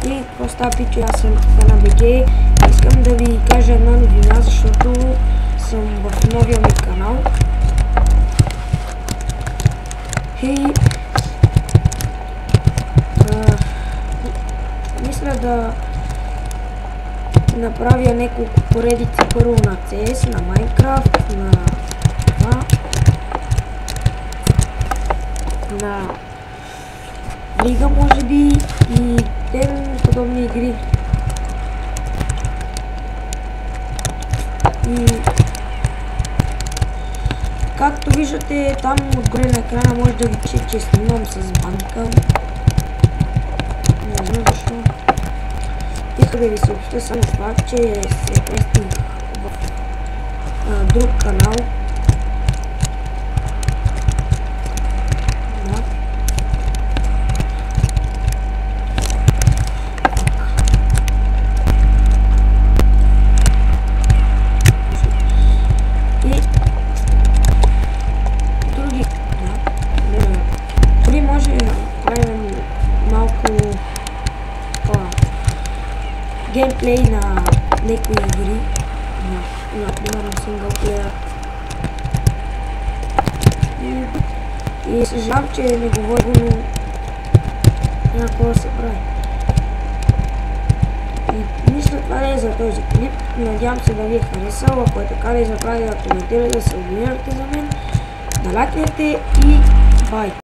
И какво става, пичо, аз съм на БГ. Искам да ви кажа една новина, защото съм в новия ми канал. И мисля да направя няколко поредици, първо на CS, на Minecraft, на Лига може би и подобни игри. И както виждате там отгоре на екрана може да ви че снимам с банка. Не знам защо. Искам да ви съобща само това, че се престих в друг канал. Геймплей на някои игри, например на синглплеер. И съжалявам, че не говоря, но няма какво да се прави. И мисля, това не е за този клип. Надявам се да ви е харесал. Ако е така, да забравяйте да коментирате, да се абонирате за мен, да лайкнете и бай!